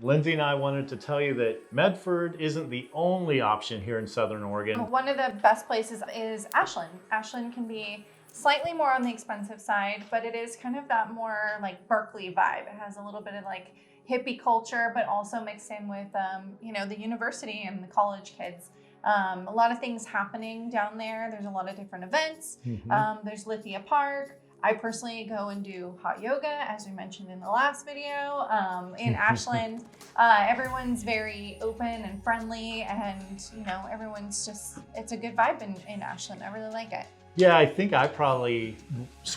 Lindsay and I wanted to tell you that Medford isn't the only option here in Southern Oregon. One of the best places is Ashland. Ashland can be slightly more on the expensive side, but it is kind of that more like Berkeley vibe. It has a little bit of like hippie culture, but also mixed in with, the university and the college kids. A lot of things happening down there. There's a lot of different events. There's Lithia Park. I personally go and do hot yoga, as we mentioned in the last video, in Ashland. Everyone's very open and friendly, and everyone's just, it's a good vibe in Ashland. I really like it. Yeah, I think I probably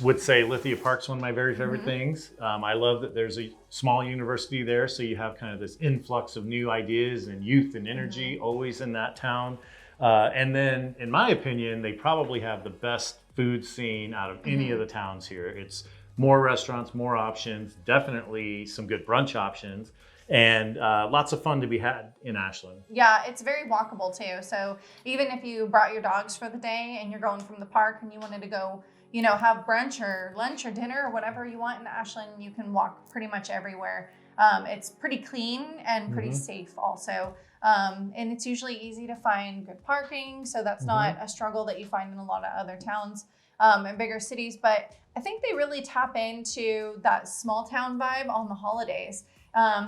would say Lithia Park's one of my very favorite things. I love that there's a small university there, so you have kind of this influx of new ideas and youth and energy always in that town. And then, in my opinion, they probably have the best food scene out of any of the towns here. It's more restaurants, more options, definitely some good brunch options, and lots of fun to be had in Ashland. Yeah, it's very walkable too. So even if you brought your dogs for the day and you're going from the park and you wanted to go, have brunch or lunch or dinner or whatever you want in Ashland, you can walk pretty much everywhere. It's pretty clean and pretty safe also. And it's usually easy to find good parking. So that's not a struggle that you find in a lot of other towns and bigger cities. But I think they really tap into that small town vibe on the holidays.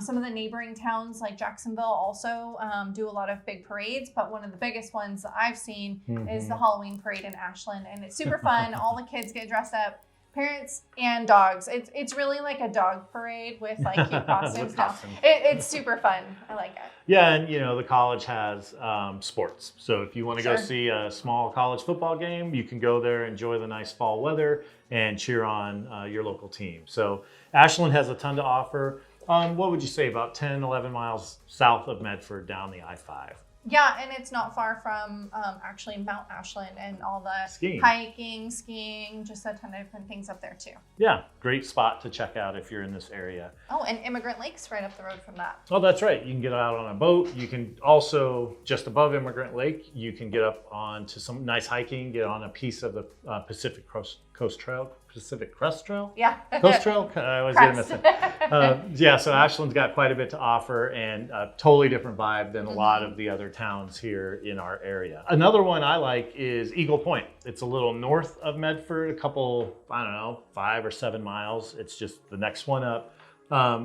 Some of the neighboring towns like Jacksonville also do a lot of big parades, but one of the biggest ones that I've seen is the Halloween parade in Ashland. And it's super fun. All the kids get dressed up. Parents and dogs. It's really like a dog parade with like cute costumes. It's super fun. I like it. Yeah, and the college has sports. So if you want to go see a small college football game, you can go there, enjoy the nice fall weather, and cheer on your local team. So Ashland has a ton to offer. What would you say, about 10, 11 miles south of Medford down the I-5? Yeah, and it's not far from actually Mount Ashland and all the hiking, skiing, just a ton of different things up there too. Yeah, great spot to check out if you're in this area. Oh, and Immigrant Lake's right up the road from that. Oh, that's right. You can get out on a boat. You can also, just above Immigrant Lake, you can get up onto some nice hiking, get on a piece of the Pacific Coast Trail. Pacific Crest Trail? Yeah. Coast Trail? I always get missing. So Ashland's got quite a bit to offer and a totally different vibe than a lot of the other towns here in our area. Another one I like is Eagle Point. It's a little north of Medford, a couple, 5 or 7 miles. It's just the next one up.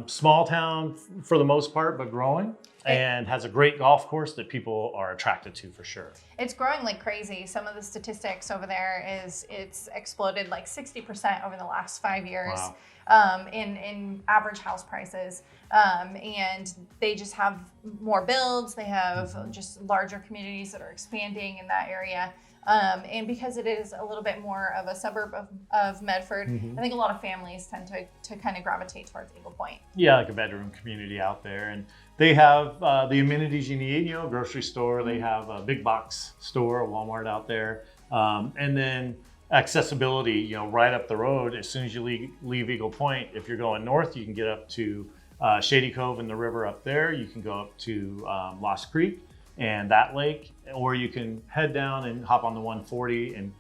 Small town for the most part, but growing. And has a great golf course that people are attracted to for sure. It's growing like crazy. Some of the statistics over there is it's exploded like 60% over the last 5 years. Wow. In average house prices. And they just have more builds. They have just larger communities that are expanding in that area. And because it is a little bit more of a suburb of Medford, I think a lot of families tend to kind of gravitate towards Eagle Point. Yeah, like a bedroom community out there. And they have the amenities you need, grocery store. They have a big box store, a Walmart out there. And then accessibility, right up the road. As soon as you leave Eagle Point, if you're going north, you can get up to Shady Cove and the river up there. You can go up to Lost Creek and that lake, or you can head down and hop on the 140 and,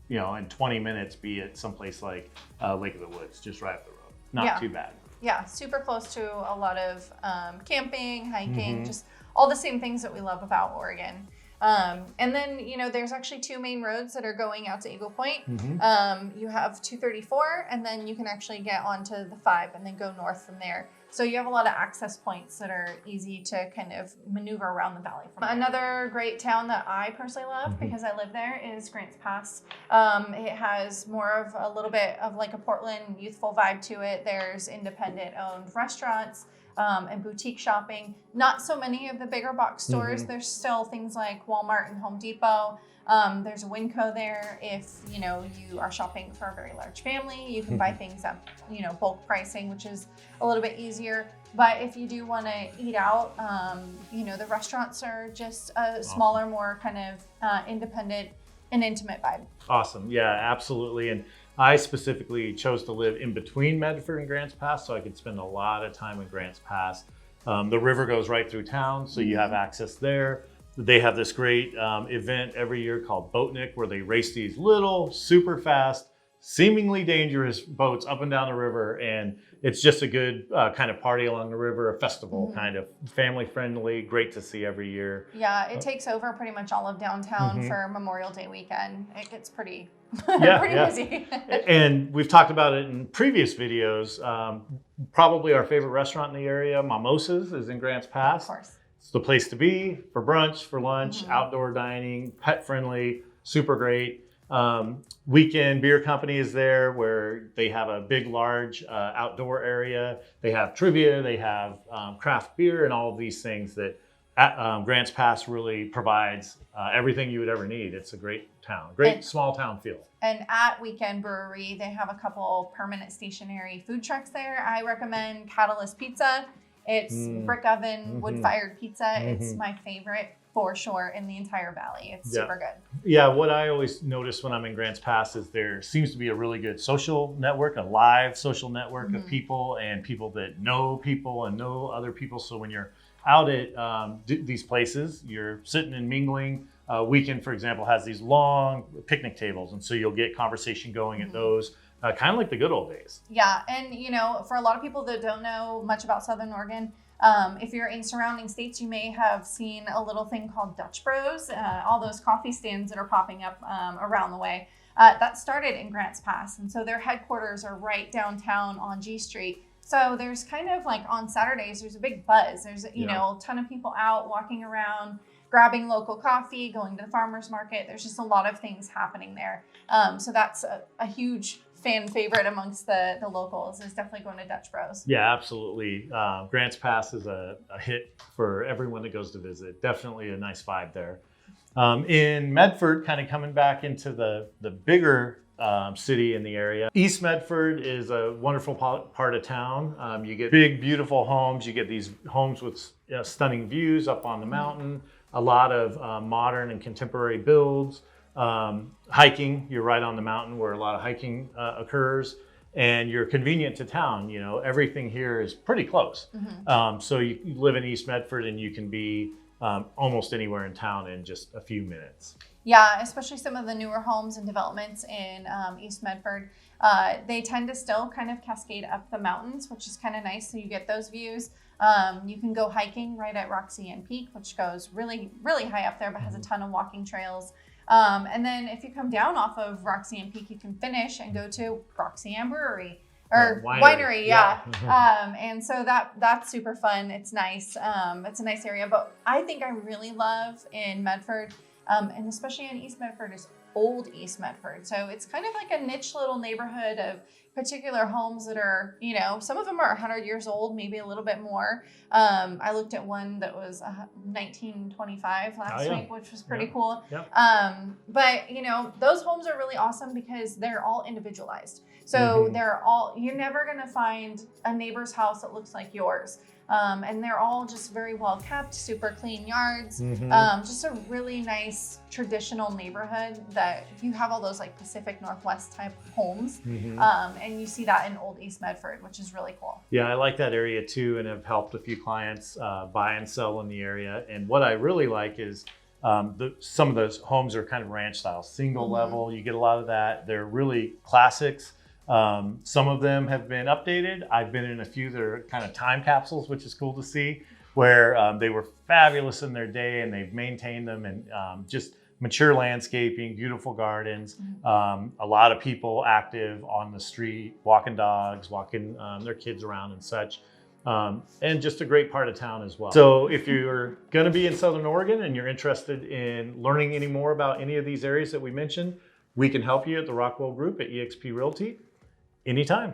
in 20 minutes be at someplace like Lake of the Woods, just right up the road. Not too bad. Yeah, super close to a lot of camping, hiking, just all the same things that we love about Oregon. And then, there's actually 2 main roads that are going out to Eagle Point. You have 234, and then you can actually get onto the 5 and then go north from there. So you have a lot of access points that are easy to kind of maneuver around the valley from. Another great town that I personally love because I live there is Grants Pass. It has more of a little bit of like a Portland youthful vibe to it. There's independent owned restaurants and boutique shopping. Not so many of the bigger box stores. There's still things like Walmart and Home Depot. There's a Winco there. If you are shopping for a very large family, you can buy things at bulk pricing, which is a little bit easier. But if you do want to eat out, the restaurants are just a smaller, more kind of independent and intimate vibe. Awesome. Yeah, absolutely. And I specifically chose to live in between Medford and Grants Pass, so I could spend a lot of time in Grants Pass. The river goes right through town, so you have access there. They have this great event every year called Boatnik, where they race these little, super fast seemingly dangerous boats up and down the river, and it's just a good kind of party along the river, a festival kind of family friendly, great to see every year. Yeah, it takes over pretty much all of downtown for Memorial Day weekend. It gets pretty busy. And we've talked about it in previous videos. Probably our favorite restaurant in the area, Mimosas, is in Grants Pass. Of course. It's the place to be for brunch, for lunch, outdoor dining, pet friendly, super great. Weekend Beer Company is there, where they have a big, large outdoor area. They have trivia, they have craft beer, and all of these things that Grants Pass really provides everything you would ever need. It's a great town, great small town feel. And at Weekend Brewery, they have a couple permanent stationary food trucks there. I recommend Catalyst Pizza. It's brick oven, wood-fired pizza. It's my favorite for sure in the entire valley. It's super good. Yeah, what I always notice when I'm in Grants Pass is there seems to be a really good social network, a live social network of people, and people that know people and know other people. So when you're out at these places, you're sitting and mingling. Weekend, for example, has these long picnic tables, and so you'll get conversation going at those. Kind of like the good old days. Yeah, and you know, for a lot of people that don't know much about Southern Oregon, if you're in surrounding states, you may have seen a little thing called Dutch Bros, all those coffee stands that are popping up around the way. That started in Grants Pass, and so their headquarters are right downtown on G Street. So there's kind of like on Saturdays, there's a big buzz. There's, you know, a ton of people out walking around, grabbing local coffee, going to the farmer's market. There's just a lot of things happening there. So that's a huge fan favorite amongst the locals, is definitely going to Dutch Bros. Yeah, absolutely. Grants Pass is a hit for everyone that goes to visit. Definitely a nice vibe there. In Medford, kind of coming back into the bigger city in the area, East Medford is a wonderful part of town. You get big, beautiful homes. You get these homes with stunning views up on the mountain, a lot of modern and contemporary builds. Hiking, you're right on the mountain where a lot of hiking occurs, and you're convenient to town. You know, everything here is pretty close. So you live in East Medford and you can be almost anywhere in town in just a few minutes. Yeah, especially some of the newer homes and developments in East Medford. They tend to still kind of cascade up the mountains, which is kind of nice. So you get those views. You can go hiking right at Roxy Peak, which goes really, really high up there, but has a ton of walking trails. And then if you come down off of Roxy Peak, you can finish and go to Roxy Brewery or winery. And so that's super fun. It's nice. It's a nice area, but I think I really love in Medford, and especially in East Medford, is Old East Medford. So it's kind of like a niche little neighborhood of particular homes that are, you know, some of them are 100 years old, maybe a little bit more. I looked at one that was 1925 last week, which was pretty cool. But, you know, those homes are really awesome because they're all individualized. So you're never going to find a neighbor's house that looks like yours. And they're all just very well kept, super clean yards. Just a really nice traditional neighborhood that you have all those like Pacific Northwest type homes. And you see that in Old East Medford, which is really cool. Yeah, I like that area too, and have helped a few clients buy and sell in the area. And what I really like is some of those homes are kind of ranch style, single level. You get a lot of that. They're really classics. Some of them have been updated. I've been in a few that are kind of time capsules, which is cool to see, where they were fabulous in their day and they've maintained them, and just mature landscaping, beautiful gardens, a lot of people active on the street, walking dogs, walking their kids around and such. And just a great part of town as well. So if you're going to be in Southern Oregon and you're interested in learning any more about any of these areas that we mentioned, we can help you at the Rockwell Group at eXp Realty anytime.